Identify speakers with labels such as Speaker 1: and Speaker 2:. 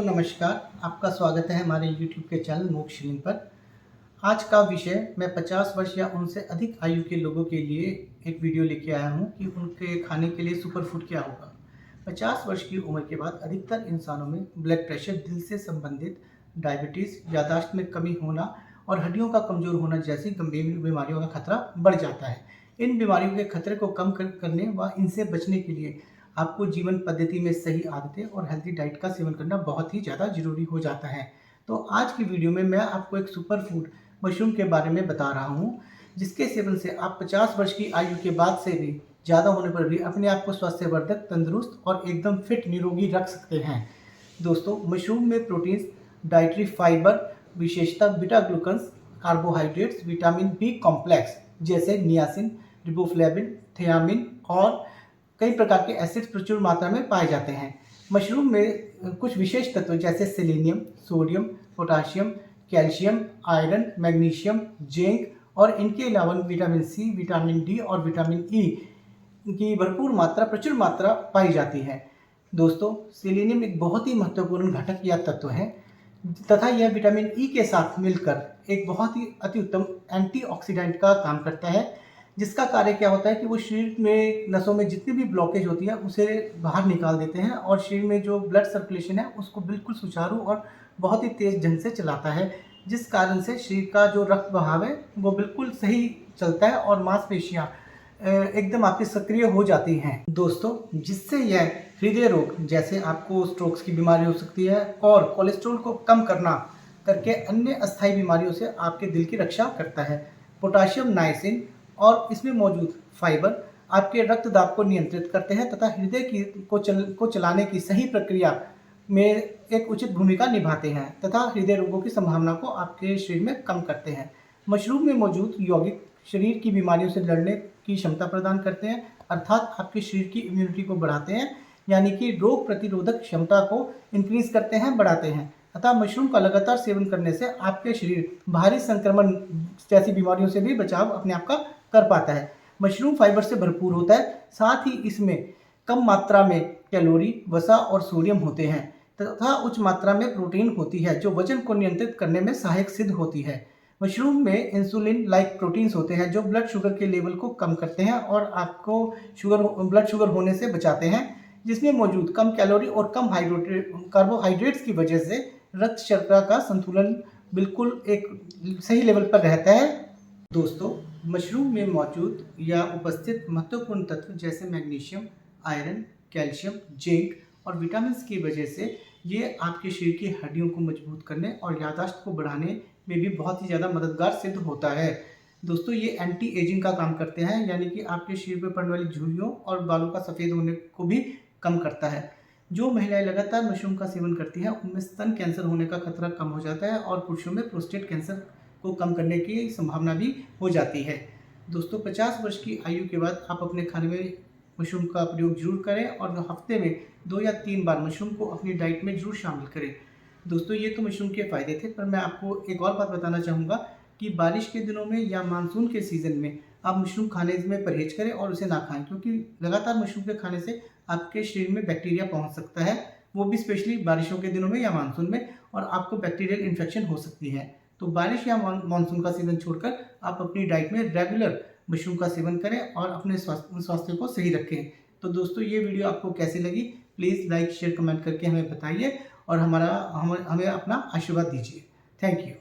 Speaker 1: नमस्कार, आपका स्वागत है हमारे YouTube के चैनल मोक्ष लिंक पर। आज का विषय मैं 50 वर्ष या उनसे अधिक आयु के लोगों के लिए एक वीडियो लेके आया हूँ कि उनके खाने के लिए सुपर फूड क्या होगा। 50 वर्ष की उम्र के बाद अधिकतर इंसानों में ब्लड प्रेशर, दिल से संबंधित डायबिटीज़, याददाश्त में कमी होना और हड्डियों का कमज़ोर होना जैसी गंभीर बीमारियों का खतरा बढ़ जाता है। इन बीमारियों के खतरे को कम करने व इनसे बचने के लिए आपको जीवन पद्धति में सही आदतें और हेल्थी डाइट का सेवन करना बहुत ही ज़्यादा ज़रूरी हो जाता है। तो आज की वीडियो में मैं आपको एक सुपर फूड मशरूम के बारे में बता रहा हूँ, जिसके सेवन से आप 50 वर्ष की आयु के बाद से भी ज़्यादा होने पर भी अपने आप को स्वास्थ्यवर्धक, तंदुरुस्त और एकदम फिट निरोगी रख सकते हैं। दोस्तों, मशरूम में प्रोटीन्स, डाइटरी फाइबर, विशेषता beta glucans, carbohydrates, vitamin B complex जैसे नियासिन, रिबोफ्लेविन, थियामिन और कई प्रकार के एसिड्स प्रचुर मात्रा में पाए जाते हैं। मशरूम में कुछ विशेष तत्व जैसे selenium, sodium, potassium, calcium, iron, magnesium, zinc और इनके अलावा विटामिन सी, विटामिन डी और विटामिन ई की प्रचुर मात्रा पाई जाती है। दोस्तों, सेलेनियम एक बहुत ही महत्वपूर्ण घटक या तत्व है तथा यह विटामिन ई के साथ मिलकर एक बहुत ही अति उत्तम एंटीऑक्सीडेंट का काम करता है, जिसका कार्य क्या होता है कि वो शरीर में नसों में जितनी भी ब्लॉकेज होती है उसे बाहर निकाल देते हैं और शरीर में जो ब्लड सर्कुलेशन है उसको बिल्कुल सुचारू और बहुत ही तेज ढंग से चलाता है, जिस कारण से शरीर का जो रक्त बहाव है वो बिल्कुल सही चलता है और मांसपेशियां एकदम आपकी सक्रिय हो जाती हैं। दोस्तों, जिससे यह हृदय रोग जैसे आपको स्ट्रोक्स की बीमारी हो सकती है और कोलेस्ट्रॉल को कम करके अन्य अस्थायी बीमारियों से आपके दिल की रक्षा करता है। पोटाशियम, नाइसिन और इसमें मौजूद फाइबर आपके रक्त दाब को नियंत्रित करते हैं तथा हृदय को चलाने की सही प्रक्रिया में एक उचित भूमिका निभाते हैं तथा हृदय रोगों की संभावना को आपके शरीर में कम करते हैं। मशरूम में मौजूद यौगिक शरीर की बीमारियों से लड़ने की क्षमता प्रदान करते हैं, अर्थात आपके शरीर की इम्यूनिटी को बढ़ाते हैं, यानी कि रोग प्रतिरोधक क्षमता को इंक्रीज करते हैं, बढ़ाते हैं। अतः मशरूम का लगातार सेवन करने से आपके शरीर भारी संक्रमण जैसी बीमारियों से भी बचाव अपने आप का कर पाता है। मशरूम फाइबर से भरपूर होता है, साथ ही इसमें कम मात्रा में कैलोरी, वसा और सोडियम होते हैं तथा उच्च मात्रा में प्रोटीन होती है जो वजन को नियंत्रित करने में सहायक सिद्ध होती है। मशरूम में इंसुलिन लाइक प्रोटीन्स होते हैं जो ब्लड शुगर के लेवल को कम करते हैं और आपको ब्लड शुगर होने से बचाते हैं, जिसमें मौजूद कम कैलोरी और कम कार्बोहाइड्रेट्स की वजह से रक्त शर्करा का संतुलन बिल्कुल एक सही लेवल पर रहता है। दोस्तों, मशरूम में मौजूद या उपस्थित महत्वपूर्ण तत्व जैसे मैग्नीशियम, आयरन, कैल्शियम, जिंक और विटामिन की वजह से ये आपके शरीर की हड्डियों को मजबूत करने और याददाश्त को बढ़ाने में भी बहुत ही ज़्यादा मददगार सिद्ध होता है। दोस्तों, ये एंटी एजिंग का काम करते हैं, यानी कि आपके शरीर पर पड़ने वाली झुर्रियों और बालों का सफ़ेद होने को भी कम करता है। जो महिलाएं लगातार मशरूम का सेवन करती हैं उनमें स्तन कैंसर होने का खतरा कम हो जाता है और पुरुषों में प्रोस्टेट कैंसर को कम करने की संभावना भी हो जाती है। दोस्तों, 50 वर्ष की आयु के बाद आप अपने खाने में मशरूम का प्रयोग जरूर करें और हफ्ते में 2 या 3 बार मशरूम को अपनी डाइट में जरूर शामिल करें। दोस्तों, ये तो मशरूम के फ़ायदे थे, पर मैं आपको एक और बात बताना चाहूँगा कि बारिश के दिनों में या मानसून के सीज़न में आप मशरूम खाने में परहेज करें और उसे ना खाएं, क्योंकि लगातार मशरूम के खाने से आपके शरीर में बैक्टीरिया पहुंच सकता है, वो भी स्पेशली बारिशों के दिनों में या मानसून में, और आपको बैक्टीरियल इन्फेक्शन हो सकती है। तो बारिश या मानसून का सीज़न छोड़कर आप अपनी डाइट में रेगुलर मशरूम का सेवन करें और अपने स्वास्थ्य को सही रखें। तो दोस्तों, ये वीडियो आपको कैसी लगी प्लीज़ लाइक, शेयर, कमेंट करके हमें बताइए और हमें अपना आशीर्वाद दीजिए। Thank you.